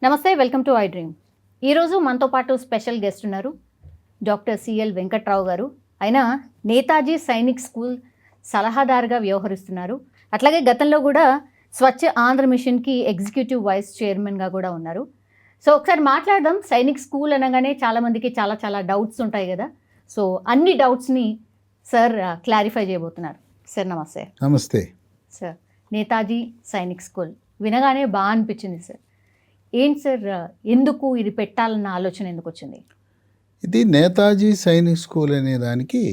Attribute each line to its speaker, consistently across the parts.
Speaker 1: నమస్తే, welcome to I dream. ఈరోజు మనతో పాటు స్పెషల్ గెస్ట్ ఉన్నారు డాక్టర్ సిఎల్ వెంకట్రావు గారు. ఆయన నేతాజీ సైనిక్ స్కూల్ సలహాదారుగా వ్యవహరిస్తున్నారు. అట్లాగే గతంలో కూడా స్వచ్ఛ ఆంధ్ర మిషన్కి ఎగ్జిక్యూటివ్ వైస్ చైర్మన్గా కూడా ఉన్నారు. సో ఒకసారి మాట్లాడదాం. సైనిక్ స్కూల్ అనగానే చాలామందికి చాలా డౌట్స్ ఉంటాయి కదా. సో అన్ని డౌట్స్ని సార్ క్లారిఫై చేయబోతున్నారు. సార్ నమస్తే.
Speaker 2: నమస్తే
Speaker 1: సార్. నేతాజీ సైనిక్ స్కూల్ వినగానే బాగా అనిపించింది సార్. ఏంటి సార్, ఎందుకు ఇది పెట్టాలన్న ఆలోచన ఎందుకు వచ్చింది?
Speaker 2: ఇది నేతాజీ సైనిక్ స్కూల్ అనే దానికి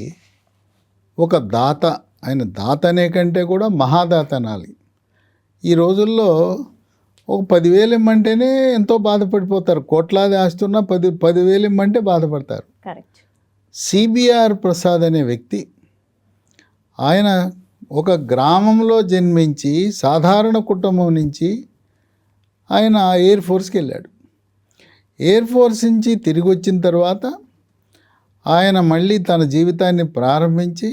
Speaker 2: ఒక దాత, ఆయన దాత అనే కంటే కూడా మహాదాత అనాలి. ఈ రోజుల్లో ఒక 10,000 ఇమ్మంటేనే ఎంతో బాధపడిపోతారు. కోట్లాది ఆస్తున్నా 10,000 ఇమ్మంటే బాధపడతారు.
Speaker 1: కరెక్ట్.
Speaker 2: సిబిఆర్ ప్రసాద్ అనే వ్యక్తి, ఆయన ఒక గ్రామంలో జన్మించి సాధారణ కుటుంబం నుంచి ఆయన ఎయిర్ ఫోర్స్కి వెళ్ళాడు. ఎయిర్ ఫోర్స్ నుంచి తిరిగి వచ్చిన తర్వాత ఆయన మళ్ళీ తన జీవితాన్ని ప్రారంభించి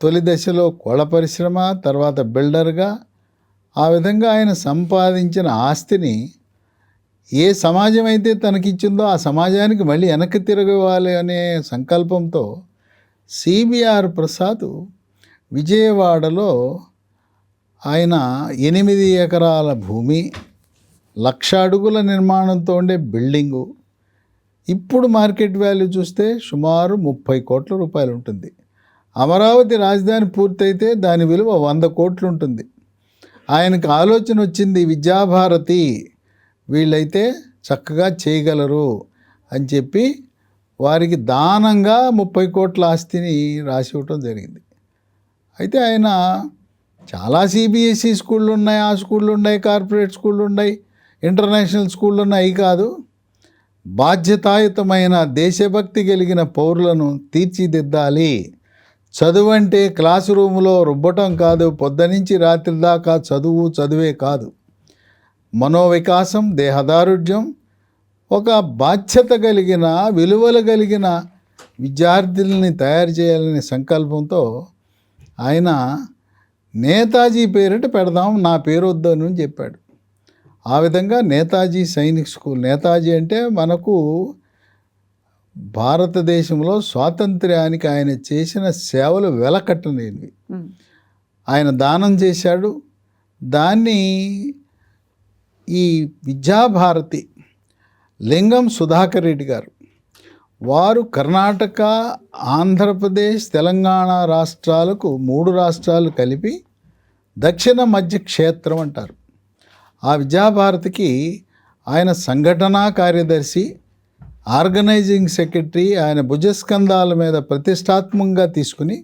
Speaker 2: తొలి దశలో కోళ్ళ పరిశ్రమ, తర్వాత బిల్డర్గా, ఆ విధంగా ఆయన సంపాదించిన ఆస్తిని ఏ సమాజం అయితే తనకిచ్చిందో ఆ సమాజానికి మళ్ళీ వెనక్కి తిరగవాలి అనే సంకల్పంతో సిబిఆర్ ప్రసాద్ విజయవాడలో ఆయన 8 ఎకరాల భూమి, 1,00,000 అడుగుల నిర్మాణంతో ఉండే బిల్డింగు, ఇప్పుడు మార్కెట్ వాల్యూ చూస్తే సుమారు 30 కోట్ల రూపాయలు ఉంటుంది. అమరావతి రాజధాని పూర్తయితే దాని విలువ 100 కోట్లు ఉంటుంది. ఆయనకు ఆలోచన వచ్చింది, విద్యాభారతి వీళ్ళైతే చక్కగా చేయగలరు అని చెప్పి వారికి దానంగా 30 కోట్ల ఆస్తిని రాసి ఇవ్వటం జరిగింది. అయితే ఆయన చాలా సిబిఎస్ఈ స్కూళ్ళు ఉన్నాయి, ఆ స్కూళ్ళు ఉన్నాయి, కార్పొరేట్ స్కూళ్ళు ఉన్నాయి, ఇంటర్నేషనల్ స్కూళ్ళు ఉన్నాయి. కాదు, బాధ్యతాయుతమైన దేశభక్తి కలిగిన పౌరులను తీర్చిదిద్దాలి. చదువు అంటే క్లాసు రూములో రుబ్బటం కాదు, పొద్దునుంచి రాత్రి దాకా చదువే కాదు. మనోవికాసం, దేహదారుఢ్యం, ఒక బాధ్యత కలిగిన, విలువలు కలిగిన విద్యార్థుల్ని తయారు చేయాలనే సంకల్పంతో ఆయన నేతాజీ పేరిట పెడదాం, నా పేరు వద్దని చెప్పాడు. ఆ విధంగా నేతాజీ సైనిక్ స్కూల్. నేతాజీ అంటే మనకు భారతదేశంలో స్వాతంత్ర్యానికి ఆయన చేసిన సేవలు వెలకట్టలేనివి. ఆయన దానం చేశాడు. దాన్ని ఈ విద్యాభారతి లింగం సుధాకర్ రెడ్డి గారు, వారు కర్ణాటక, ఆంధ్రప్రదేశ్, తెలంగాణ రాష్ట్రాలకు 3 రాష్ట్రాలు కలిపి దక్షిణ మధ్య క్షేత్రం అంటారు. ఆ విద్యాభారతికి ఆయన సంఘటనా కార్యదర్శి, ఆర్గనైజింగ్ సెక్రటరీ. ఆయన భుజస్కంధాల మీద ప్రతిష్టాత్మకంగా తీసుకుని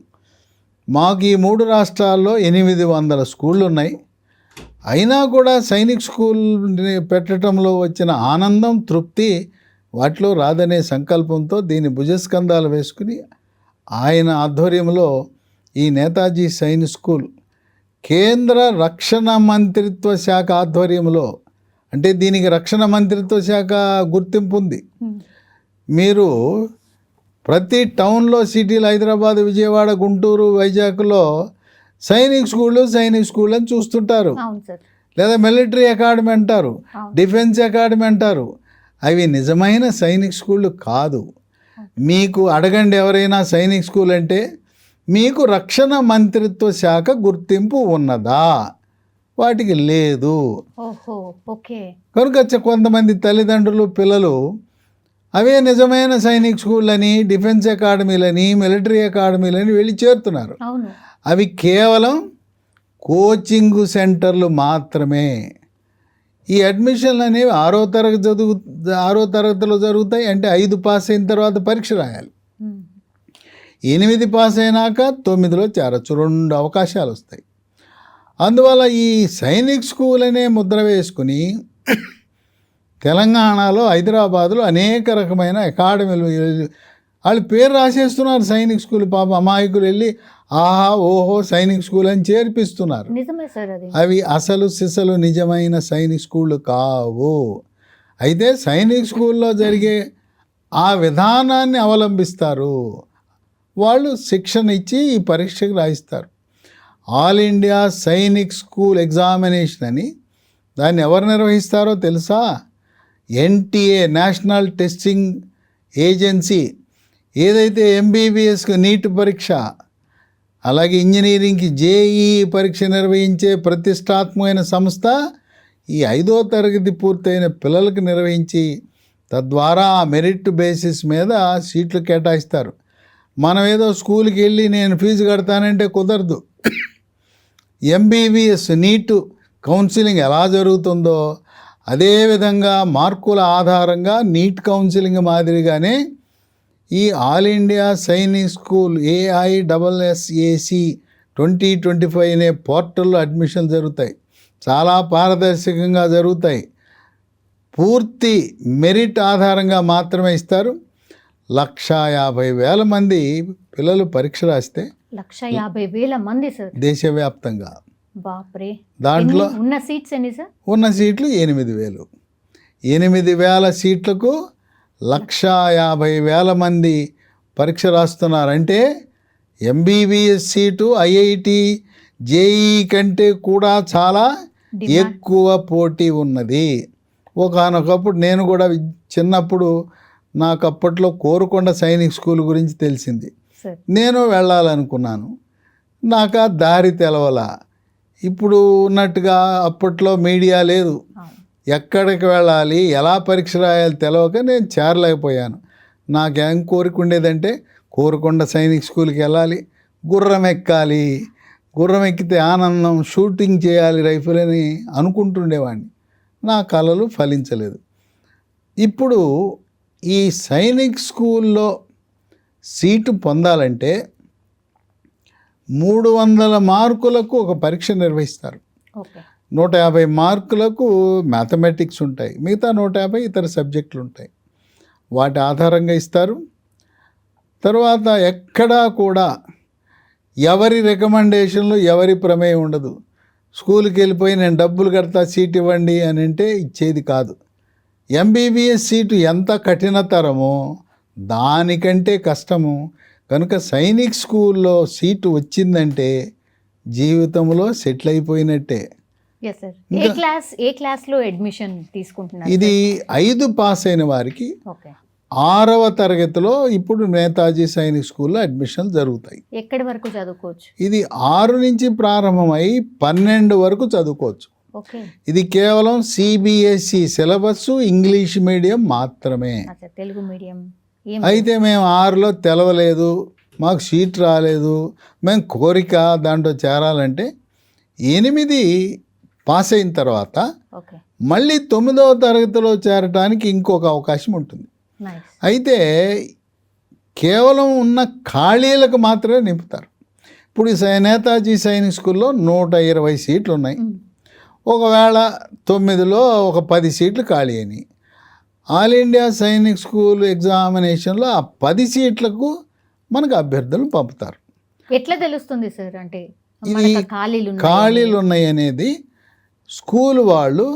Speaker 2: మాకు ఈ 3 రాష్ట్రాల్లో 800 స్కూళ్ళు ఉన్నాయి. అయినా కూడా సైనిక్ స్కూల్ పెట్టడంలో వచ్చిన ఆనందం, తృప్తి వాటిలో రాదనే సంకల్పంతో దీన్ని భుజస్కంధాలు వేసుకుని ఆయన ఆధ్వర్యంలో ఈ నేతాజీ సైనిక్ స్కూల్ కేంద్ర రక్షణ మంత్రిత్వ శాఖ ఆధ్వర్యంలో, అంటే దీనికి రక్షణ మంత్రిత్వ శాఖ గుర్తింపు ఉంది. మీరు ప్రతి టౌన్లో, సిటీలు, హైదరాబాద్, విజయవాడ, గుంటూరు, వైజాగ్లో సైనిక్ స్కూల్ అని చూస్తుంటారు. లేదా మిలిటరీ అకాడమీ అంటారు, డిఫెన్స్ అకాడమీ అంటారు. అవి నిజమైన సైనిక్ స్కూళ్ళు కాదు. మీకు అడగండి ఎవరైనా సైనిక్ స్కూల్ అంటే, మీకు రక్షణ మంత్రిత్వ శాఖ గుర్తింపు ఉన్నదా? వాటికి లేదు. కనుక కొంతమంది తల్లిదండ్రులు, పిల్లలు అవే నిజమైన సైనిక్ స్కూళ్ళని, డిఫెన్స్ అకాడమీలని, మిలిటరీ అకాడమీలని వెళ్ళి చేరుతున్నారు. అవి కేవలం కోచింగ్ సెంటర్లు మాత్రమే. ఈ అడ్మిషన్లు అనేవి 6వ తరగతిలో జరుగుతాయి. అంటే 5 పాస్ అయిన తర్వాత పరీక్ష రాయాలి. 8 పాస్ అయినాక 9లో చేరచ్చు. 2 అవకాశాలు వస్తాయి. అందువల్ల ఈ సైనిక్ స్కూల్ అనే ముద్ర వేసుకుని తెలంగాణలో, హైదరాబాదులో అనేక రకమైన అకాడమీలు వాళ్ళు పేరు రాసేస్తున్నారు. సైనిక్ స్కూల్ పాప అమాయకులు వెళ్ళి ఆహా ఓహో సైనిక్ స్కూల్ అని చేర్పిస్తున్నారు. అవి అసలు సిసలు నిజమైన సైనిక్ స్కూళ్ళు కావు. అయితే సైనిక్ స్కూల్లో జరిగే ఆ విధానాన్ని అవలంబిస్తారు. వాళ్ళు శిక్షణ ఇచ్చి ఈ పరీక్షకు రాయిస్తారు. All India Sainik school examination అని దాన్ని ఎవరు నిర్వహిస్తారో తెలుసా? NTA, national testing agency. ఏదైతే ఎంబీబీఎస్కి నీట్ పరీక్ష, అలాగే ఇంజనీరింగ్కి జేఈఈ పరీక్ష నిర్వహించే ప్రతిష్టాత్మకమైన సంస్థ ఈ 5వ తరగతి పూర్తయిన పిల్లలకు నిర్వహించి తద్వారా ఆ మెరిట్ బేసిస్ మీద సీట్లు కేటాయిస్తారు. మనం ఏదో స్కూల్కి వెళ్ళి నేను ఫీజు కడతానంటే కుదరదు. ఎంబీబీఎస్ నీట్ కౌన్సిలింగ్ ఎలా జరుగుతుందో అదేవిధంగా మార్కుల ఆధారంగా నీట్ కౌన్సిలింగ్ మాదిరిగానే ఈ all India Sainik school AISSAC 2025 అనే పోర్టల్లో అడ్మిషన్ జరుగుతాయి. చాలా పారదర్శకంగా జరుగుతాయి. పూర్తి మెరిట్ ఆధారంగా మాత్రమే ఇస్తారు. 150,000 మంది పిల్లలు పరీక్ష రాస్తే
Speaker 1: 150,000 మంది సార్
Speaker 2: దేశవ్యాప్తంగా.
Speaker 1: బాప్రే.
Speaker 2: దాంట్లో
Speaker 1: ఉన్న సీట్స్ ఎన్ని సార్?
Speaker 2: ఉన్న సీట్లు 8,000. 8,000 సీట్లకు 150,000 మంది పరీక్ష రాస్తున్నారంటే ఎంబీబీఎస్ సీటు IIT జేఈ కంటే కూడా చాలా ఎక్కువ పోటీ ఉన్నది. ఒకానొకప్పుడు నేను కూడా చిన్నప్పుడు నాకు అప్పట్లో కోరుకొండ సైనిక్ స్కూల్ గురించి తెలిసింది. నేను వెళ్ళాలనుకున్నాను, నాకు ఆ దారి తెలవలా. ఇప్పుడు ఉన్నట్టుగా అప్పట్లో మీడియా లేదు, ఎక్కడికి వెళ్ళాలి ఎలా పరీక్ష రాయాలి తెలవక నేను చేరలేకపోయాను. నాకేం కోరిక ఉండేదంటే కోరుకొండ సైనిక్ స్కూల్కి వెళ్ళాలి, గుర్రం ఎక్కాలి, గుర్రం ఎక్కితే ఆనందం, షూటింగ్ చేయాలి రైఫిల్ అని అనుకుంటుండేవాడిని. నా కలలు ఫలించలేదు. ఇప్పుడు ఈ సైనిక్ స్కూల్లో సీటు పొందాలంటే 300 మార్కులకు ఒక పరీక్ష నిర్వహిస్తారు. 150 మార్కులకు మ్యాథమెటిక్స్ ఉంటాయి, మిగతా 150 ఇతర సబ్జెక్టులు ఉంటాయి. వాటి ఆధారంగా ఇస్తారు. తర్వాత ఎక్కడా కూడా ఎవరి రికమెండేషన్లు, ఎవరి ప్రమేయం ఉండదు. స్కూల్కి వెళ్ళిపోయి నేను డబ్బులు కడతా సీట్ ఇవ్వండి అని అంటే ఇచ్చేది కాదు. ఎంబీబీఎస్ సీటు ఎంత కఠినతరమో దానికంటే కష్టము. కనుక సైనిక్ స్కూల్లో సీటు వచ్చిందంటే జీవితంలో సెటిల్ అయిపోయినట్టే.
Speaker 1: ఏ క్లాస్లో అడ్మిషన్ తీసుకుంటున్నారు?
Speaker 2: ఇది 5 పాస్ అయిన వారికి 6వ తరగతిలో ఇప్పుడు నేతాజీ సైనిక్ స్కూల్లో అడ్మిషన్లు జరుగుతాయి.
Speaker 1: ఎక్కడి వరకు చదువుకోవచ్చు?
Speaker 2: ఇది 6 నుంచి ప్రారంభమై 12 వరకు చదువుకోవచ్చు. ఇది కేవలం CBSE సిలబస్, ఇంగ్లీష్ మీడియం మాత్రమే.
Speaker 1: తెలుగు మీడియం
Speaker 2: అయితే మేము 6లో తెలవలేదు, మాకు సీట్ రాలేదు, మేము కోరిక దాంట్లో చేరాలంటే 8 పాస్ అయిన తర్వాత మళ్ళీ 9వ తరగతిలో చేరడానికి ఇంకొక అవకాశం ఉంటుంది. అయితే కేవలం ఉన్న ఖాళీలకు మాత్రమే నింపుతారు. ఇప్పుడు నేతాజీ సైనిక్ స్కూల్లో 120 సీట్లు ఉన్నాయి. ఒకవేళ 9లో ఒక 10 సీట్లు ఖాళీ అయినాయి. ఆల్ ఇండియా సైనిక్ స్కూల్ ఎగ్జామినేషన్లో ఆ 10 సీట్లకు మనకు అభ్యర్థులు పంపుతారు.
Speaker 1: ఎట్లా తెలుస్తుంది సార్? అంటే
Speaker 2: ఇది ఖాళీలు ఉన్నాయి అనేది స్కూల్ వాళ్ళు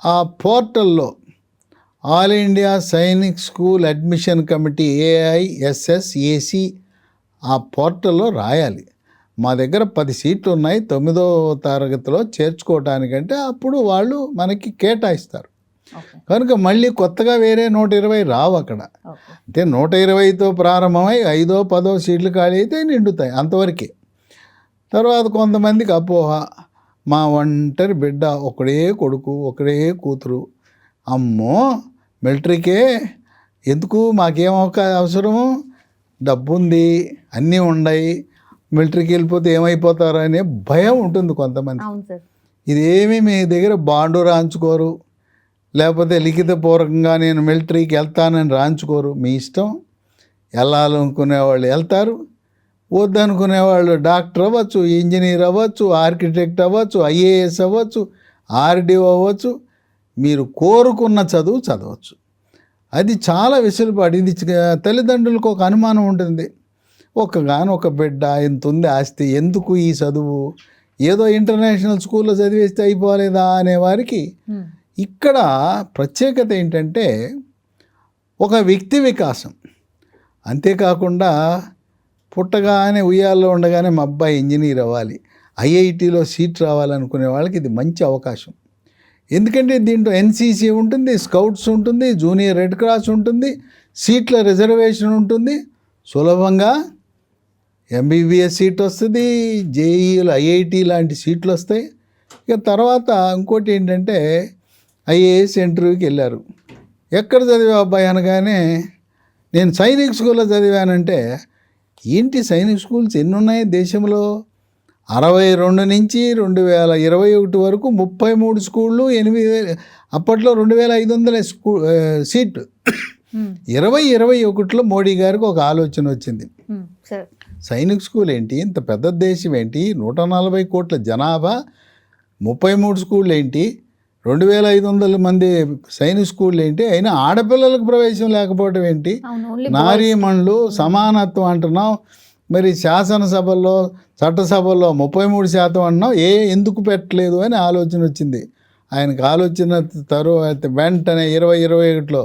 Speaker 2: ఆ పోర్టల్లో all India Sainik school admission committee AISSAC ఆ పోర్టల్లో రాయాలి. మా దగ్గర 10 సీట్లు ఉన్నాయి 9వ తరగతిలో చేర్చుకోవటానికంటే అప్పుడు వాళ్ళు మనకి కేటాయిస్తారు. కనుక మళ్ళీ కొత్తగా వేరే 120 రావు అక్కడ. అంటే 120తో ప్రారంభమై 5వ 10వ సీట్లు ఖాళీ అయితే నిండుతాయి, అంతవరకే. తర్వాత కొంతమందికి అపోహ, మా ఒంటరి బిడ్డ, ఒకడే కొడుకు ఒకడే కూతురు, అమ్మో మిలిటరీకే ఎందుకు, మాకేం అవసరము, డబ్బు ఉంది, అన్నీ ఉన్నాయి, మిలిటరీకి వెళ్ళిపోతే ఏమైపోతారు అనే భయం ఉంటుంది కొంతమంది. ఇదేమీ మీ దగ్గర బాండు రాయించుకోరు, లేకపోతే లిఖితపూర్వకంగా నేను మిలిటరీకి వెళ్తానని రాయించుకోరు. మీ ఇష్టం. వెళ్ళాలనుకునేవాళ్ళు వెళ్తారు, వద్దనుకునేవాళ్ళు డాక్టర్ అవ్వచ్చు, ఇంజనీర్ అవ్వచ్చు, ఆర్కిటెక్ట్ అవ్వచ్చు, IAS అవ్వచ్చు, RDO అవ్వచ్చు. మీరు కోరుకున్న చదువు చదవచ్చు. అది చాలా వెసులుబాటు. ఇది తల్లిదండ్రులకు ఒక అనుమానం ఉంటుంది, ఒక బిడ్డ ఇంత ఉంది ఆస్తి, ఎందుకు ఈ చదువు, ఏదో ఇంటర్నేషనల్ స్కూల్లో చదివేస్తే అయిపోలేదా అనేవారికి ఇక్కడ ప్రత్యేకత ఏంటంటే ఒక వ్యక్తి వికాసం. అంతేకాకుండా పుట్టగానే ఉయ్యాల్లో ఉండగానే మా అబ్బాయి ఇంజనీర్ అవ్వాలి, IITలో సీట్ రావాలనుకునే వాళ్ళకి ఇది మంచి అవకాశం. ఎందుకంటే దీంట్లో ఎన్సీసీ ఉంటుంది, స్కౌట్స్ ఉంటుంది, జూనియర్ రెడ్ క్రాస్ ఉంటుంది, సీట్ల రిజర్వేషన్ ఉంటుంది, సులభంగా ఎంబీబీఎస్ సీట్ వస్తుంది, జేఈలు ఐఐటి లాంటి సీట్లు వస్తాయి. ఇక తర్వాత ఇంకోటి ఏంటంటే ఐఏఎస్ ఇంటర్వ్యూకి వెళ్ళారు. ఎక్కడ చదివా అబ్బాయి అనగానే నేను సైనిక్ స్కూల్లో చదివానంటే, ఏంటి సైనిక్ స్కూల్స్ ఎన్ని ఉన్నాయి దేశంలో? 62 నుంచి 2021 వరకు 33 స్కూళ్ళు, 8,000 అప్పట్లో 2,500 సీట్. 2021లో మోడీ గారికి ఒక ఆలోచన వచ్చింది, సైనిక్ స్కూల్ ఏంటి, ఇంత పెద్ద దేశం ఏంటి, 140 కోట్ల జనాభా, 33 స్కూళ్ళు ఏంటి, 2,500 మంది సైనిక్ స్కూళ్ళు ఏంటి, అయినా ఆడపిల్లలకు ప్రవేశం లేకపోవడం ఏంటి, నారీమణులు సమానత్వం అంటున్నావు, మరి శాసనసభల్లో చట్టసభల్లో 33% అన్నావు, ఎందుకు పెట్టలేదు అని ఆలోచన వచ్చింది ఆయనకు. ఆలోచన తరువాత వెంటనే 2021లో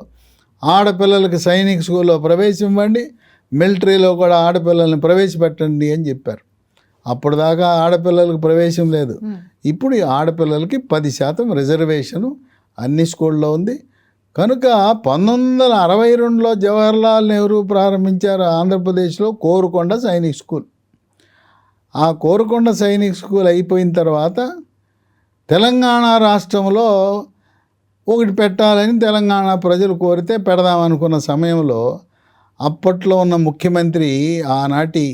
Speaker 2: ఆడపిల్లలకి సైనిక్ స్కూల్లో ప్రవేశం ఇవ్వండి, మిలిటరీలో కూడా ఆడపిల్లల్ని ప్రవేశపెట్టండి అని చెప్పారు. అప్పుడు దాకా ఆడపిల్లలకు ప్రవేశం లేదు. ఇప్పుడు ఈ ఆడపిల్లలకి 10% రిజర్వేషను అన్ని స్కూల్లో ఉంది. కనుక 1962లో జవహర్లాల్ నెహ్రూ ప్రారంభించారు ఆంధ్రప్రదేశ్లో కోరుకొండ సైనిక్ స్కూల్. ఆ కోరుకొండ సైనిక్ స్కూల్ అయిపోయిన తర్వాత తెలంగాణ రాష్ట్రంలో ఒకటి పెట్టాలని తెలంగాణ ప్రజలు కోరితే పెడదామనుకున్న సమయంలో అప్పట్లో ఉన్న ముఖ్యమంత్రి, ఆనాటి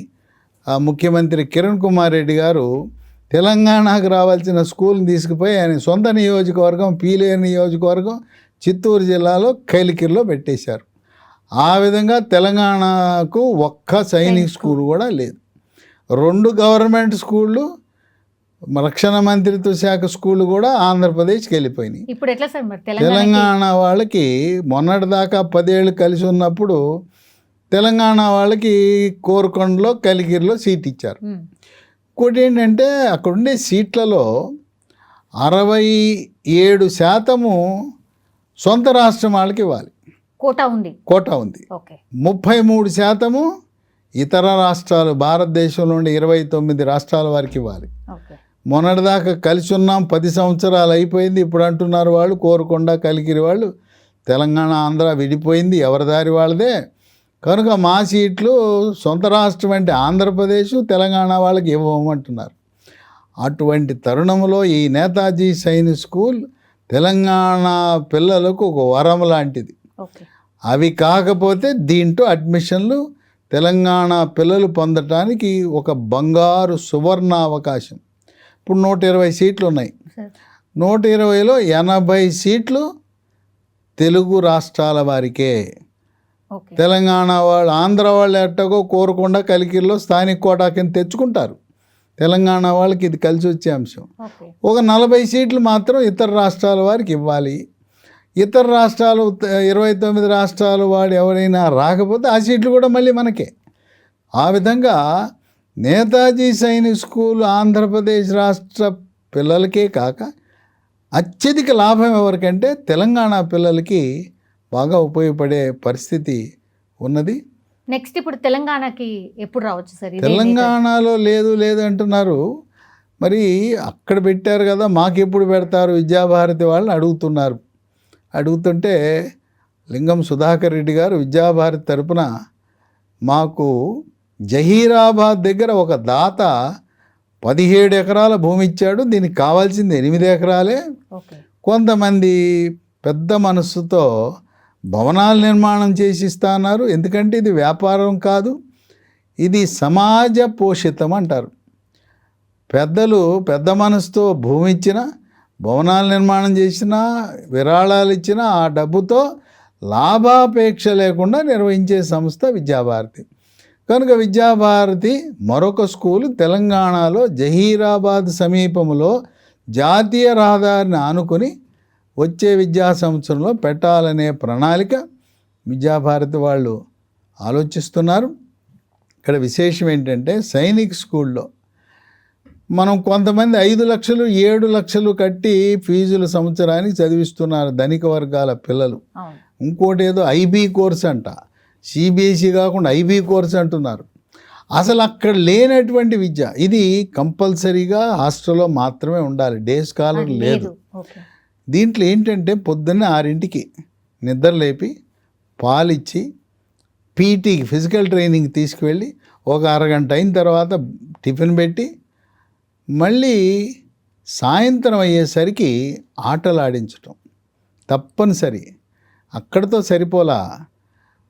Speaker 2: ముఖ్యమంత్రి కిరణ్ కుమార్ రెడ్డి గారు తెలంగాణకు రావాల్సిన స్కూల్ని తీసుకుపోయి ఆయన సొంత నియోజకవర్గం పీలేరు నియోజకవర్గం చిత్తూరు జిల్లాలో కైలికిర్లో పెట్టేశారు. ఆ విధంగా తెలంగాణకు ఒక్క సైనిక్ స్కూల్ కూడా లేదు. 2 గవర్నమెంట్ స్కూళ్ళు, రక్షణ మంత్రిత్వ శాఖ స్కూళ్ళు కూడా ఆంధ్రప్రదేశ్కి వెళ్ళిపోయినాయి.
Speaker 1: ఇప్పుడు ఎట్లా సార్ మరి
Speaker 2: తెలంగాణ వాళ్ళకి మొన్నటిదాకా 10 ఏళ్ళు కలిసి ఉన్నప్పుడు తెలంగాణ వాళ్ళకి కోరుకొండలో కలిగిరిలో సీట్ ఇచ్చారు. ఇంకోటి ఏంటంటే అక్కడ ఉండే సీట్లలో 67% సొంత రాష్ట్రం వాళ్ళకి ఇవ్వాలి, కోటా ఉంది. 33% ఇతర రాష్ట్రాలు, భారతదేశంలో ఉండే 29 రాష్ట్రాల వారికి ఇవ్వాలి. మొన్నటిదాకా కలిసి ఉన్నాం, 10 సంవత్సరాలు అయిపోయింది. ఇప్పుడు అంటున్నారు వాళ్ళు కోరుకొండ కలిగిరి వాళ్ళు తెలంగాణ ఆంధ్ర విడిపోయింది, ఎవరి దారి వాళ్ళదే, కనుక మా సీట్లు సొంత రాష్ట్రం అంటే ఆంధ్రప్రదేశ్ తెలంగాణ వాళ్ళకి ఇవ్వమంటున్నారు. అటువంటి తరుణంలో ఈ నేతాజీ సైనిక్ స్కూల్ తెలంగాణ పిల్లలకు ఒక వరం లాంటిది. అవి కాకపోతే దీంట్లో అడ్మిషన్లు తెలంగాణ పిల్లలు పొందటానికి ఒక బంగారు సువర్ణ అవకాశం. ఇప్పుడు 120 సీట్లు ఉన్నాయి. 120లో 80 సీట్లు తెలుగు రాష్ట్రాల వారికే. తెలంగాణ వాళ్ళు, ఆంధ్ర వాళ్ళు ఎట్టగో కోరుకొండ కలికిరిలో స్థానిక కోటా కింద తెచ్చుకుంటారు. తెలంగాణ వాళ్ళకి ఇది కలిసి వచ్చే అంశం. ఒక 40 సీట్లు మాత్రం ఇతర రాష్ట్రాల వారికి ఇవ్వాలి. ఇతర రాష్ట్రాలు 29 రాష్ట్రాలు వాడు ఎవరైనా రాకపోతే ఆ సీట్లు కూడా మళ్ళీ మనకే. ఆ విధంగా నేతాజీ సైనిక్ స్కూల్ ఆంధ్రప్రదేశ్ రాష్ట్ర పిల్లలకే కాక అత్యధిక లాభం ఎవరికంటే తెలంగాణ పిల్లలకి బాగా ఉపయోగపడే పరిస్థితి ఉన్నది.
Speaker 1: నెక్స్ట్ ఇప్పుడు తెలంగాణకి ఎప్పుడు రావచ్చు సార్?
Speaker 2: తెలంగాణలో లేదు అంటున్నారు. మరి అక్కడ పెట్టారు కదా, మాకు ఎప్పుడు పెడతారు విద్యాభారతి వాళ్ళని అడుగుతున్నారు. అడుగుతుంటే లింగం సుధాకర్ రెడ్డి గారు విద్యాభారతి తరపున మాకు జహీరాబాద్ దగ్గర ఒక దాత 17 ఎకరాల భూమి ఇచ్చాడు, దీనికి కావాల్సింది 8 ఎకరాలే. కొంతమంది పెద్ద మనస్సుతో భవనాల నిర్మాణం చేసి ఇస్తున్నారు. ఎందుకంటే ఇది వ్యాపారం కాదు, ఇది సమాజ పోషితం అంటారు. పెద్దలు పెద్ద మనసుతో భూమి ఇచ్చిన, భవనాల నిర్మాణం చేసినా, విరాళాలు ఇచ్చినా ఆ డబ్బుతో లాభాపేక్ష లేకుండా నిర్వహించే సంస్థ విద్యాభారతి. కనుక విద్యాభారతి మరొక స్కూలు తెలంగాణలో జహీరాబాద్ సమీపంలో జాతీయ రహదారిని ఆనుకొని వచ్చే విద్యా సంవత్సరంలో పెట్టాలనే ప్రణాళిక విద్యాభారతి వాళ్ళు ఆలోచిస్తున్నారు. ఇక్కడ విశేషం ఏంటంటే సైనిక్ స్కూల్లో మనం కొంతమంది 5 లక్షలు 7 లక్షలు కట్టి ఫీజులు సంవత్సరానికి చదివిస్తున్నారు ధనిక వర్గాల పిల్లలు. ఇంకోటి ఏదో ఐబీ కోర్స్ అంట, సిబిఎస్ఈ కాకుండా ఐబీ కోర్స్ అంటున్నారు. అసలు అక్కడ లేనటువంటి విద్య. ఇది కంపల్సరీగా హాస్టల్లో మాత్రమే ఉండాలి, డే స్కాలర్ లేదు. దీంట్లో ఏంటంటే పొద్దున్న 6ంటికి నిద్ర లేపి పాలిచ్చి పీటీకి ఫిజికల్ ట్రైనింగ్ తీసుకువెళ్ళి ఒక అరగంట అయిన తర్వాత టిఫిన్ పెట్టి మళ్ళీ సాయంత్రం అయ్యేసరికి ఆటలు ఆడించటం తప్పనిసరి. అక్కడితో సరిపోలా,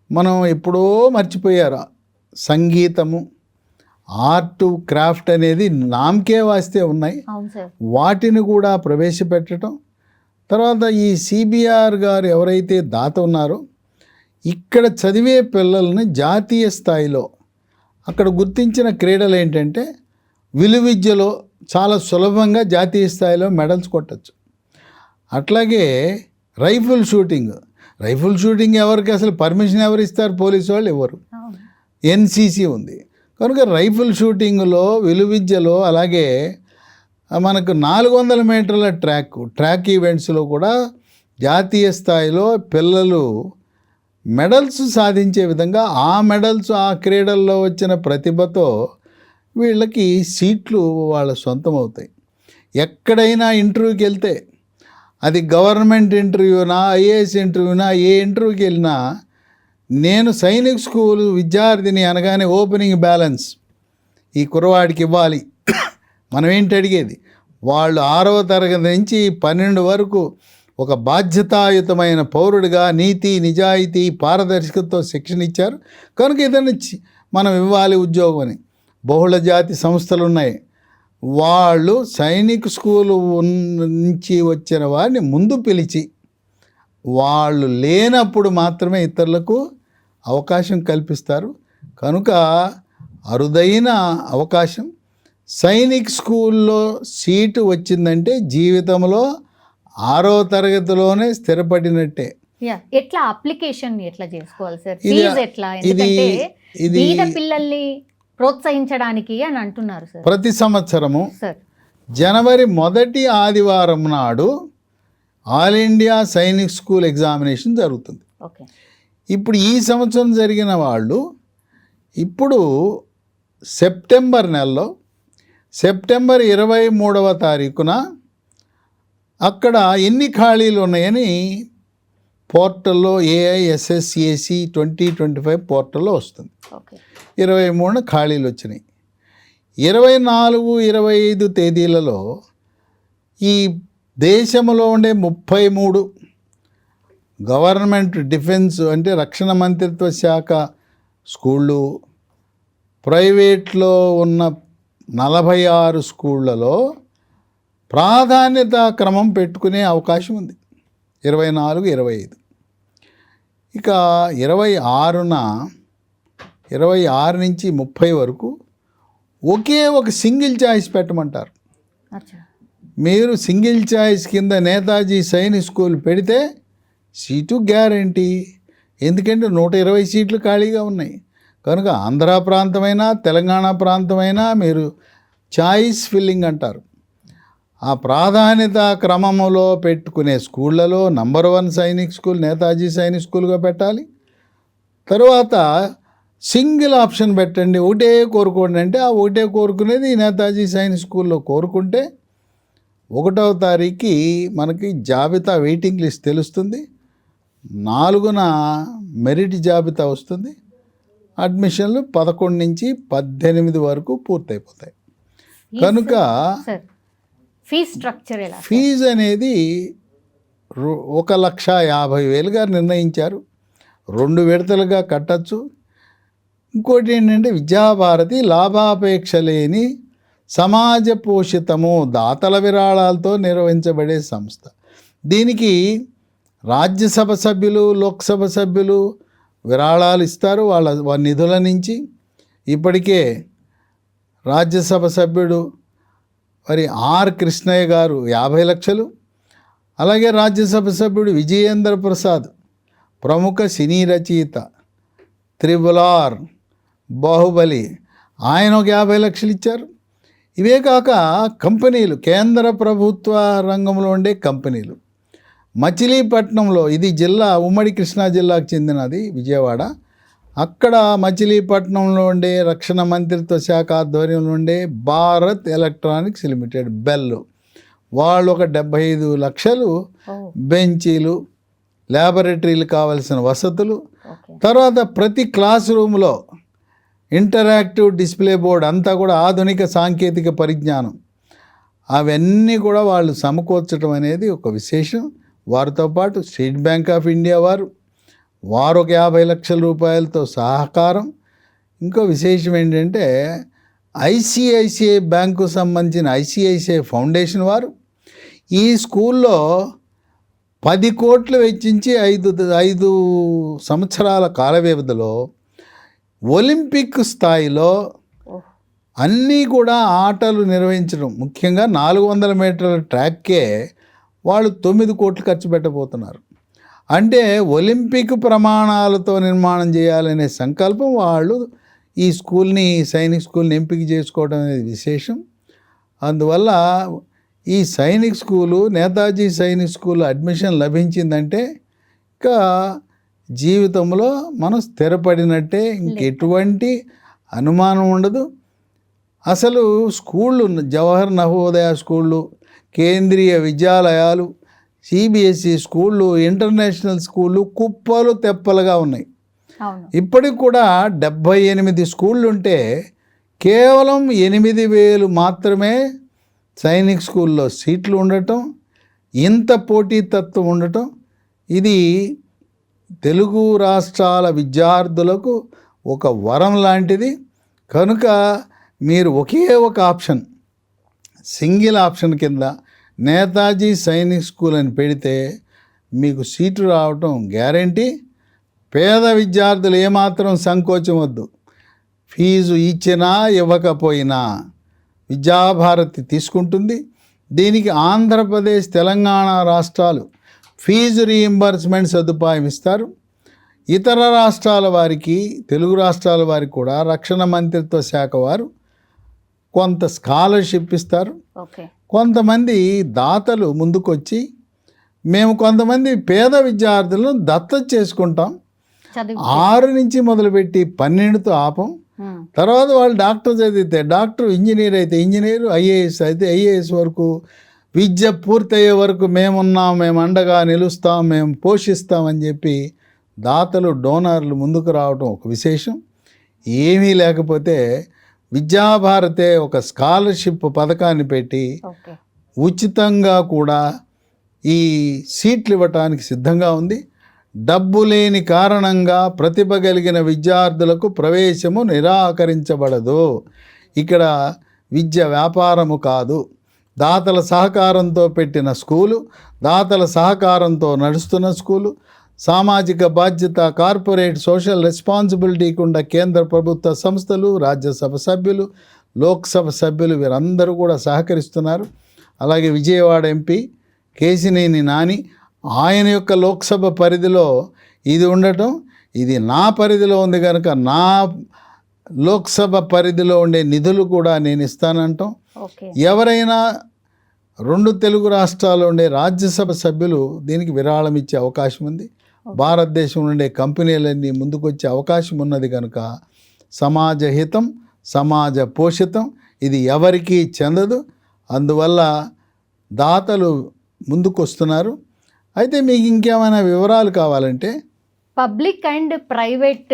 Speaker 2: మనం ఎప్పుడో మర్చిపోయారు సంగీతము, ఆర్టు, క్రాఫ్ట్ అనేది నామకే వాస్తే ఉన్నాయి,
Speaker 1: అవును సార్.
Speaker 2: వాటిని కూడా ప్రవేశపెట్టడం. తర్వాత ఈ సిబిఆర్ గారు ఎవరైతే దాత ఉన్నారో ఇక్కడ చదివే పిల్లల్ని జాతీయ స్థాయిలో అక్కడ గుర్తించిన క్రీడలు ఏంటంటే విలువిద్యలో చాలా సులభంగా జాతీయ స్థాయిలో మెడల్స్ కొట్టచ్చు. అట్లాగే రైఫిల్ షూటింగ్ ఎవరికి అసలు పర్మిషన్ ఎవరు ఇస్తారు? పోలీసు వాళ్ళు ఇవ్వరు.
Speaker 1: అవును.
Speaker 2: ఎన్సిసి ఉంది కనుక రైఫిల్ షూటింగ్లో, విలువిద్యలో, అలాగే మనకు 400 మీటర్ల ట్రాక్ ఈవెంట్స్లో కూడా జాతీయ స్థాయిలో పిల్లలు మెడల్స్ సాధించే విధంగా ఆ మెడల్స్, ఆ క్రీడల్లో వచ్చిన ప్రతిభతో వీళ్ళకి సీట్లు వాళ్ళ సొంతం అవుతాయి. ఎక్కడైనా ఇంటర్వ్యూకి వెళ్తే, అది గవర్నమెంట్ ఇంటర్వ్యూనా, ఐఏఎస్ ఇంటర్వ్యూనా, ఏ ఇంటర్వ్యూకి వెళ్ళినా నేను సైనిక్ స్కూల్ విద్యార్థిని అనగానే ఓపెనింగ్ బ్యాలెన్స్ ఈ కుర్రవాడికి ఇవ్వాలి. మనం ఏంటి అడిగేది? వాళ్ళు 6వ తరగతి నుంచి 12 వరకు ఒక బాధ్యతాయుతమైన పౌరుడిగా నీతి, నిజాయితీ, పారదర్శకతతో శిక్షణ ఇచ్చారు కనుక ఇతన్ని మనం ఇవ్వాలి ఉద్యోగం అని. బహుళ జాతి సంస్థలు ఉన్నాయి, వాళ్ళు సైనిక్ స్కూలు నుంచి వచ్చిన వారిని ముందు పిలిచి వాళ్ళు లేనప్పుడు మాత్రమే ఇతరులకు అవకాశం కల్పిస్తారు. కనుక అరుదైన అవకాశం. సైనిక్ స్కూల్లో సీటు వచ్చిందంటే జీవితంలో 6వ తరగతిలోనే స్థిరపడినట్టే.
Speaker 1: ఎట్లా అప్లికేషన్ ఎట్లా చేసుకోవాలి సార్? ఫీజు ఎట్లా? ఎందుకంటే బీద పిల్లల్ని ప్రోత్సహించడానికి అని అంటున్నారు సార్.
Speaker 2: ప్రతి సంవత్సరము
Speaker 1: సార్
Speaker 2: జనవరి 1వ ఆదివారం నాడు all India Sainik school examination జరుగుతుంది.
Speaker 1: ఓకే. ఇప్పుడు
Speaker 2: ఈ సంవత్సరం జరిగిన వాళ్ళు ఇప్పుడు సెప్టెంబర్ నెలలో సెప్టెంబర్ 23వ తారీఖున అక్కడ ఎన్ని ఖాళీలు ఉన్నాయని పోర్టల్లో AISSAC 2025 పోర్టల్లో వస్తుంది.
Speaker 1: ఓకే.
Speaker 2: 23 ఖాళీలు వచ్చినాయి. 24, 25 తేదీలలో ఈ దేశంలో ఉండే 33 గవర్నమెంట్ డిఫెన్స్ అంటే రక్షణ మంత్రిత్వ శాఖ స్కూళ్ళు, ప్రైవేట్లో ఉన్న 46 స్కూళ్ళలో ప్రాధాన్యత క్రమం పెట్టుకునే అవకాశం ఉంది. 24, 25. ఇక 26 నుంచి 30 వరకు ఒకే ఒక సింగిల్ చాయిస్ పెట్టమంటారు. మీరు సింగిల్ చాయిస్ కింద నేతాజీ సైనిక్ స్కూల్ పెడితే సీటు గ్యారంటీ. ఎందుకంటే 120 సీట్లు ఖాళీగా ఉన్నాయి కనుక ఆంధ్ర ప్రాంతమైనా తెలంగాణ ప్రాంతమైనా మీరు చాయిస్ ఫిల్లింగ్ అంటారు. ఆ ప్రాధాన్యత క్రమంలో పెట్టుకునే స్కూళ్ళలో నంబర్ 1 సైనిక్ స్కూల్ నేతాజీ సైనిక్ స్కూల్గా పెట్టాలి. తరువాత సింగిల్ ఆప్షన్ పెట్టండి, ఒకటే కోరుకోండి అంటే ఆ ఒకటే కోరుకునేది నేతాజీ సైనిక్ స్కూల్లో కోరుకుంటే 1వ తారీఖుకి మనకి జాబితా వెయిటింగ్ లిస్ట్ తెలుస్తుంది. 4న మెరిట్ జాబితా వస్తుంది. అడ్మిషన్లు 11 నుంచి 18 వరకు పూర్తయిపోతాయి. కనుక
Speaker 1: ఫీజ్ స్ట్రక్చర్ ఎలా?
Speaker 2: ఫీజు అనేది 1,50,000గా నిర్ణయించారు. 2 విడతలుగా కట్టచ్చు. ఇంకోటి ఏంటంటే విద్యాభారతి లాభాపేక్ష లేని సమాజ పోషితము దాతల విరాళాలతో నిర్వహించబడే సంస్థ. దీనికి రాజ్యసభ సభ్యులు, లోక్సభ సభ్యులు విరాళాలు ఇస్తారు వాళ్ళ నిధుల నుంచి. ఇప్పటికే రాజ్యసభ సభ్యుడు మరి ఆర్ కృష్ణయ్య గారు 50 లక్షలు, అలాగే రాజ్యసభ సభ్యుడు విజయేంద్ర ప్రసాద్ ప్రముఖ సినీ రచయిత, R, బాహుబలి, ఆయన ఒక 50 లక్షలు ఇచ్చారు. ఇవే కాక కంపెనీలు, కేంద్ర ప్రభుత్వ రంగంలో ఉండే కంపెనీలు, మచిలీపట్నంలో, ఇది జిల్లా ఉమ్మడి కృష్ణా జిల్లాకు చెందినది విజయవాడ, అక్కడ మచిలీపట్నంలో ఉండే రక్షణ మంత్రిత్వ శాఖ ఆధ్వర్యంలో ఉండే భారత్ ఎలక్ట్రానిక్స్ లిమిటెడ్ బెల్, వాళ్ళు ఒక 75 లక్షలు
Speaker 1: ఓ
Speaker 2: బెంచీలు, ల్యాబొరేటరీలు కావాల్సిన వసతులు,
Speaker 1: ఓకే
Speaker 2: తర్వాత ప్రతి క్లాస్ రూమ్లో ఇంటరాక్టివ్ డిస్ప్లే బోర్డ్ అంతా కూడా ఆధునిక సాంకేతిక పరిజ్ఞానం అవన్నీ కూడా వాళ్ళు సమకూర్చడం అనేది ఒక విశేషం. వారితో పాటు స్టేట్ బ్యాంక్ ఆఫ్ ఇండియా వారు ఒక 50 లక్షల రూపాయలతో సహకారం. ఇంకో విశేషం ఏంటంటే ఐసిఐసిఐ బ్యాంకు సంబంధించిన ఐసిఐసిఐ ఫౌండేషన్ వారు ఈ స్కూల్లో 10 కోట్లు వెచ్చించి 5 సంవత్సరాల కాల వ్యవధిలో ఒలింపిక్ స్థాయిలో
Speaker 1: ఓహ్
Speaker 2: అన్నీ కూడా ఆటలు నిర్వహించడం, ముఖ్యంగా 400 మీటర్ల ట్రాక్కే వాళ్ళు 9 కోట్లు ఖర్చు పెట్టబోతున్నారు. అంటే ఒలింపిక్ ప్రమాణాలతో నిర్మాణం చేయాలనే సంకల్పం వాళ్ళు ఈ స్కూల్ని, సైనిక్ స్కూల్ని ఎంపిక చేసుకోవడం అనేది విశేషం. అందువల్ల ఈ Sainik school, Netaji Sainik school admission లభించిందంటే ఇంకా జీవితంలో మనం స్థిరపడినట్టే, ఇంకెటువంటి అనుమానం ఉండదు. అసలు స్కూళ్ళు, జవహర్ నవోదయ స్కూళ్ళు, కేంద్రీయ విద్యాలయాలు, సిబిఎస్ఈ స్కూళ్ళు, ఇంటర్నేషనల్ స్కూళ్ళు కుప్పలు తెప్పలుగా ఉన్నాయి.
Speaker 1: అవును
Speaker 2: ఇప్పటికి కూడా 78 స్కూళ్ళు ఉంటే కేవలం 8,000 మాత్రమే సైనిక్ స్కూల్లో సీట్లు ఉండటం, ఇంత పోటీతత్వం ఉండటం, ఇది తెలుగు రాష్ట్రాల విద్యార్థులకు ఒక వరం లాంటిది. కనుక మీరు ఒకే ఒక ఆప్షన్, సింగిల్ ఆప్షన్ కింద నేతాజీ సైనిక్ స్కూల్ అని పెడితే మీకు సీటు రావటం గ్యారంటీ. పేద విద్యార్థులు ఏమాత్రం సంకోచం వద్దు. ఫీజు ఇచ్చినా ఇవ్వకపోయినా విద్యాభారతి తీసుకుంటుంది. దీనికి ఆంధ్రప్రదేశ్, తెలంగాణ రాష్ట్రాలు ఫీజు రీయింబర్స్మెంట్ సదుపాయం ఇస్తారు. ఇతర రాష్ట్రాల వారికి, తెలుగు రాష్ట్రాల వారికి కూడా రక్షణ మంత్రిత్వ శాఖ వారు కొంత స్కాలర్షిప్ ఇస్తారు.
Speaker 1: ఓకే
Speaker 2: కొంతమంది దాతలు ముందుకొచ్చి మేము కొంతమంది పేద విద్యార్థులను దత్తత చేసుకుంటాం,
Speaker 1: చదివి
Speaker 2: 6 నుంచి మొదలుపెట్టి 12తో ఆపం. తర్వాత వాళ్ళు డాక్టర్ చదివితే డాక్టర్, ఇంజనీర్ అయితే ఇంజనీరు, ఐఏఎస్ అయితే ఐఏఎస్ వరకు విద్య పూర్తయ్యే వరకు మేమున్నాం, మేము అండగా నిలుస్తాం, మేము పోషిస్తామని చెప్పి దాతలు, డోనర్లు ముందుకు రావడం ఒక విశేషం. ఏమీ లేకపోతే విద్యాభారతే ఒక స్కాలర్షిప్ పథకాన్ని పెట్టి
Speaker 1: ఓకే
Speaker 2: ఉచితంగా కూడా ఈ సీట్లు ఇవ్వటానికి సిద్ధంగా ఉంది. డబ్బు లేని కారణంగా ప్రతిభ కలిగిన విద్యార్థులకు ప్రవేశము నిరాకరించబడదు. ఇక్కడ విద్య వ్యాపారము కాదు. దాతల సహకారంతో పెట్టిన స్కూలు, దాతల సహకారంతో నడుస్తున్న స్కూలు, సామాజిక బాధ్యత, కార్పొరేట్ సోషల్ రెస్పాన్సిబిలిటీకి ఉన్న కేంద్ర ప్రభుత్వ సంస్థలు, రాజ్యసభ సభ్యులు, లోక్సభ సభ్యులు వీరందరూ కూడా సహకరిస్తున్నారు. అలాగే విజయవాడ ఎంపీ కేశినేని నాని, ఆయన యొక్క లోక్సభ పరిధిలో ఇది ఉండటం, ఇది నా పరిధిలో ఉంది కనుక నా లోక్సభ పరిధిలో ఉండే నిధులు కూడా నేను ఇస్తానంటాం.
Speaker 1: ఓకే
Speaker 2: ఎవరైనా 2 తెలుగు రాష్ట్రాల్లో ఉండే రాజ్యసభ సభ్యులు దీనికి విరాళం ఇచ్చే అవకాశం ఉంది. భారతదేశం ఉండే కంపెనీలన్నీ ముందుకొచ్చే అవకాశం ఉన్నది కనుక సమాజ హితం, సమాజ పోషితం ఇది ఎవరికీ చెందదు. అందువల్ల దాతలు ముందుకు వస్తున్నారు. అయితే మీకు ఇంకేమైనా వివరాలు కావాలంటే,
Speaker 1: పబ్లిక్ అండ్ ప్రైవేట్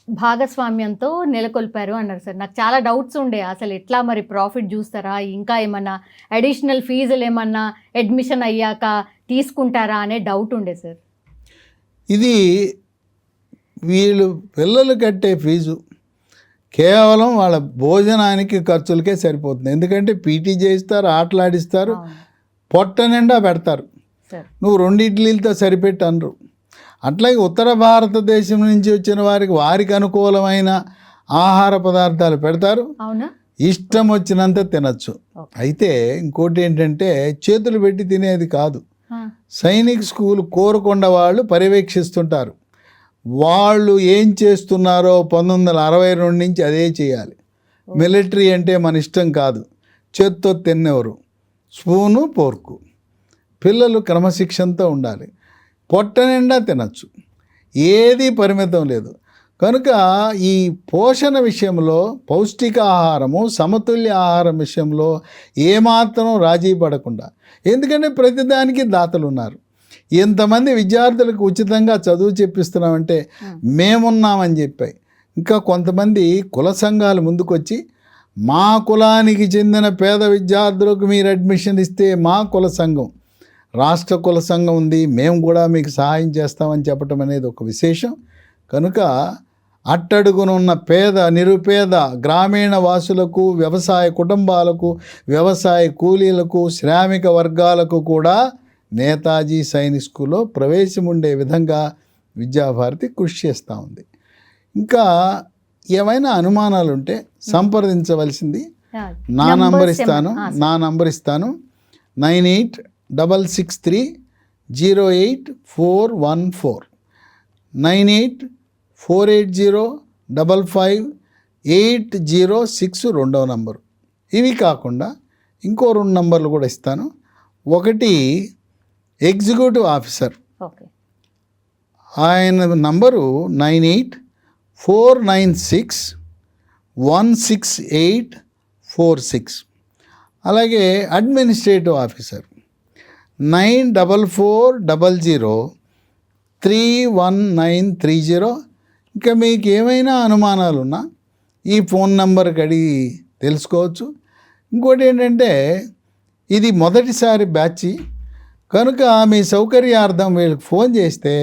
Speaker 1: భాగస్వామ్యంతో నెలకొల్పారు అన్నారు సార్. నాకు చాలా డౌట్స్ ఉండే, అసలు ఎట్లా మరి ప్రాఫిట్ చూస్తారా, ఇంకా ఏమన్నా అడిషనల్ ఫీజులు ఏమన్నా అడ్మిషన్ అయ్యాక తీసుకుంటారా అనే డౌట్ ఉండే సార్.
Speaker 2: ఇది వీళ్ళు పిల్లలు కట్టే ఫీజు కేవలం వాళ్ళ భోజనానికి ఖర్చులకే సరిపోతుంది. ఎందుకంటే పీటీ చేయిస్తారు, ఆటలాడిస్తారు, పొట్ట నిండా పెడతారు.
Speaker 1: సార్
Speaker 2: నువ్వు 2 ఇడ్లీలతో సరిపెట్టి అనరు. అట్లాగే ఉత్తర భారతదేశం నుంచి వచ్చిన వారికి అనుకూలమైన ఆహార పదార్థాలు పెడతారు,
Speaker 1: అవునా,
Speaker 2: ఇష్టం వచ్చినంత తినచ్చు. అయితే ఇంకోటి ఏంటంటే చేతులు పెట్టి తినేది కాదు. సైనిక్ స్కూల్ కోరుకొండ వాళ్ళు పర్యవేక్షిస్తుంటారు. వాళ్ళు ఏం చేస్తున్నారో 1962 నుంచి అదే చేయాలి. మిలిటరీ అంటే మన ఇష్టం కాదు, చేత్తో తినేవారు, స్పూను పోర్కు. పిల్లలు క్రమశిక్షణతో ఉండాలి, పొట్ట నిండా తినచ్చు, ఏది పరిమితం లేదు. కనుక ఈ పోషణ విషయంలో, పౌష్టిక ఆహారము, సమతుల్య ఆహారం విషయంలో ఏమాత్రం రాజీ పడకుండా ఎందుకంటే ప్రతిదానికి దాతలు ఉన్నారు. ఎంతమంది విద్యార్థులకు ఉచితంగా చదువు చెప్పిస్తున్నామంటే మేమున్నామని చెప్పాయి. ఇంకా కొంతమంది కుల సంఘాలు ముందుకొచ్చి మా కులానికి చెందిన పేద విద్యార్థులకు మీరు అడ్మిషన్ ఇస్తే మా కుల సంఘం, రాష్ట్ర కుల సంఘం ఉంది, మేము కూడా మీకు సహాయం చేస్తామని చెప్పటం అనేది ఒక విశేషం. కనుక అట్టడుగునున్న పేద నిరుపేద గ్రామీణ వాసులకు, వ్యవసాయ కుటుంబాలకు, వ్యవసాయ కూలీలకు, శ్రామిక వర్గాలకు కూడా నేతాజీ సైనిక్ స్కూల్లో ప్రవేశం ఉండే విధంగా విద్యాభారతి కృషి చేస్తూ ఉంది. ఇంకా ఏమైనా అనుమానాలు ఉంటే సంప్రదించవలసింది నా నంబర్ ఇస్తాను 9866308414 9848055806 రెండవ నంబరు. ఇవి కాకుండా ఇంకో 2 నంబర్లు కూడా ఇస్తాను. ఒకటి ఎగ్జిక్యూటివ్ ఆఫీసర్, ఆయన నంబరు 9849616846. అలాగే అడ్మినిస్ట్రేటివ్ ఆఫీసర్ 9440031930. ఇంకా మీకు ఏమైనా అనుమానాలు ఉన్నా ఈ ఫోన్ నంబర్కి అడిగి తెలుసుకోవచ్చు. ఇంకోటి ఏంటంటే ఇది మొదటిసారి బ్యాచ్ కనుక మీ సౌకర్యార్థం వీళ్ళకి ఫోన్ చేస్తే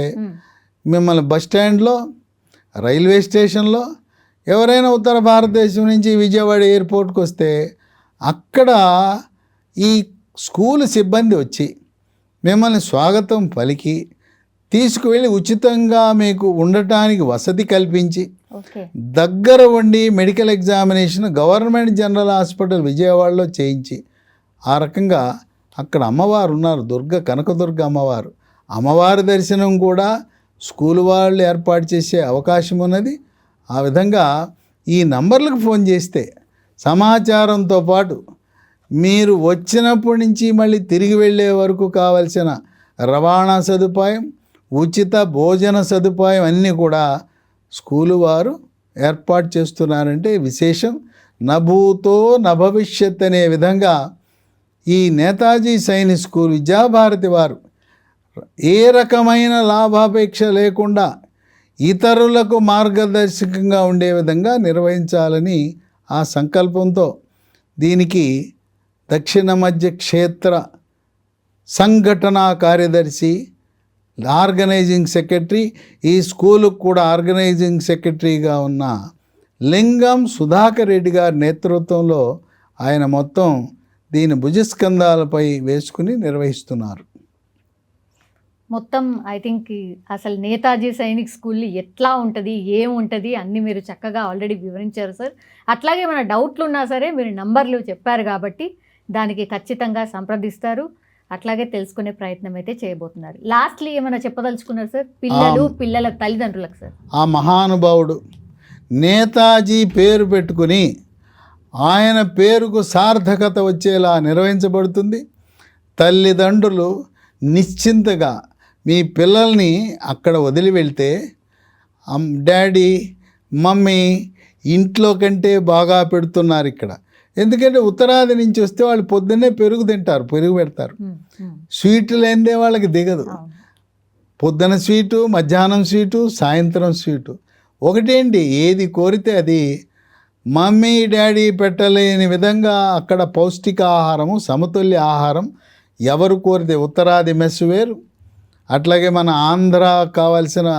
Speaker 2: మిమ్మల్ని బస్ స్టాండ్లో, రైల్వే స్టేషన్లో, ఎవరైనా ఉత్తర భారతదేశం నుంచి విజయవాడ ఎయిర్పోర్ట్కి వస్తే అక్కడ ఈ స్కూల్ సిబ్బంది వచ్చి మిమ్మల్ని స్వాగతం పలికి తీసుకువెళ్ళి ఉచితంగా మీకు ఉండటానికి వసతి కల్పించి దగ్గర ఉండి medical examination government general hospital విజయవాడలో చేయించి ఆ రకంగా అక్కడ అమ్మవారు ఉన్నారు, కనకదుర్గ అమ్మవారు. అమ్మవారి దర్శనం కూడా స్కూల్ వాళ్ళు ఏర్పాటు చేసే అవకాశం ఉన్నది. ఆ విధంగా ఈ నంబర్లకు ఫోన్ చేస్తే సమాచారంతో పాటు మీరు వచ్చినప్పటి నుంచి మళ్ళీ తిరిగి వెళ్ళే వరకు కావలసిన రవాణా సదుపాయం, ఉచిత భోజన సదుపాయం అన్నీ కూడా స్కూలు వారు ఏర్పాటు చేస్తున్నారంటే విశేషం. నభూతో నభవిష్యత్ అనే విధంగా ఈ నేతాజీ సైనిక్ స్కూల్ విద్యాభారతి వారు ఏ రకమైన లాభాపేక్ష లేకుండా ఇతరులకు మార్గదర్శకంగా ఉండే విధంగా నిర్వహించాలని ఆ సంకల్పంతో దీనికి దక్షిణ మధ్య క్షేత్ర సంఘటనా కార్యదర్శి, ఆర్గనైజింగ్ సెక్రటరీ, ఈ స్కూలుకు కూడా ఆర్గనైజింగ్ సెక్రటరీగా ఉన్న లింగం సుధాకర్ రెడ్డి గారి నేతృత్వంలో ఆయన మొత్తం దీని భుజస్కంధాలపై వేసుకుని నిర్వహిస్తున్నారు.
Speaker 1: మొత్తం ఐ థింక్ అసలు నేతాజీ సైనిక్ స్కూల్ ఎట్లా ఉంటుంది, ఏముంటుంది అన్నీ మీరు చక్కగా ఆల్రెడీ వివరించారు సార్. అట్లాగే మన డౌట్లు ఉన్నా సరే మీరు నంబర్లు చెప్పారు కాబట్టి దానికి ఖచ్చితంగా సంప్రదిస్తారు. అట్లాగే తెలుసుకునే ప్రయత్నం అయితే చేయబోతున్నారు. లాస్ట్లీ ఏమైనా చెప్పదలుచుకున్నారు సార్ పిల్లల తల్లిదండ్రులకు? సార్,
Speaker 2: ఆ మహానుభావుడు నేతాజీ పేరు పెట్టుకుని ఆయన పేరుకు సార్థకత వచ్చేలా నిర్వహించబడుతుంది. తల్లిదండ్రులు నిశ్చింతగా మీ పిల్లల్ని అక్కడ వదిలి వెళ్తే డాడీ మమ్మీ ఇంట్లో కంటే బాగా పెడుతున్నారు ఇక్కడ. ఎందుకంటే ఉత్తరాది నుంచి వస్తే వాళ్ళు పొద్దున్నే పెరుగు తింటారు, పెరుగు పెడతారు. స్వీట్లు లేనిదే వాళ్ళకి దిగదు. పొద్దున స్వీటు, మధ్యాహ్నం స్వీటు, సాయంత్రం స్వీటు. ఒకటేంటి, ఏది కోరితే అది మమ్మీ డాడీ పెట్టలేని విధంగా అక్కడ పౌష్టికాహారము, సమతుల్య ఆహారం ఎవరు కోరితే. ఉత్తరాది మెస్సు వేరు, అట్లాగే మన ఆంధ్ర కావాల్సిన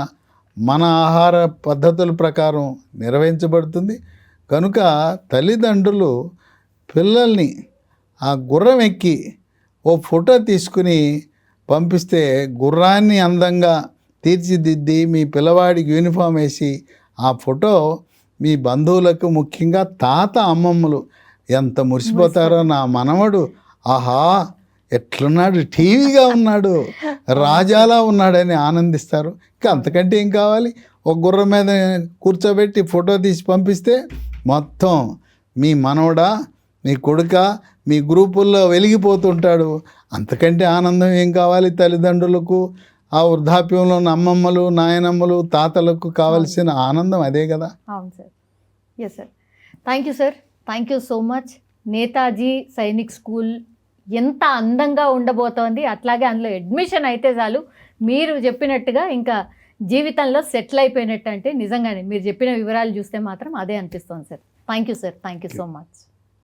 Speaker 2: మన ఆహార పద్ధతుల ప్రకారం నిర్వహించబడుతుంది. కనుక తల్లిదండ్రులు పిల్లల్ని ఆ గుర్రం ఎక్కి ఓ ఫోటో తీసుకుని పంపిస్తే గుర్రాన్ని అందంగా తీర్చిదిద్ది మీ పిల్లవాడికి యూనిఫామ్ వేసి ఆ ఫోటో మీ బంధువులకు, ముఖ్యంగా తాత అమ్మమ్మలు ఎంత మురిసిపోతారో. నా మనవడు ఆహా ఎట్లున్నాడు, టీవీగా ఉన్నాడు, రాజాలా ఉన్నాడని ఆనందిస్తారు. ఇంకా అంతకంటే ఏం కావాలి? ఒక గుర్రం మీద కూర్చోబెట్టి ఫోటో తీసి పంపిస్తే మొత్తం మీ మనవడా, మీ కొడుక, మీ గ్రూపుల్లో వెలిగిపోతుంటాడు. అంతకంటే ఆనందం ఏం కావాలి? తల్లిదండ్రులకు, ఆ వృద్ధాప్యంలో ఉన్న అమ్మమ్మలు, నాయనమ్మలు, తాతలకు కావాల్సిన ఆనందం అదే కదా.
Speaker 1: అవును sir. Yes sir. Thank you sir, thank you so much. Netaji Sainik school ఎంత అందంగా ఉండబోతోంది. అట్లాగే అందులో అడ్మిషన్ అయితే చాలు మీరు చెప్పినట్టుగా ఇంకా జీవితంలో సెటిల్ అయిపోయినట్టు. అంటే నిజంగానే మీరు చెప్పిన వివరాలు చూస్తే మాత్రం అదే అనిపిస్తోంది sir. Thank you sir, thank you so much.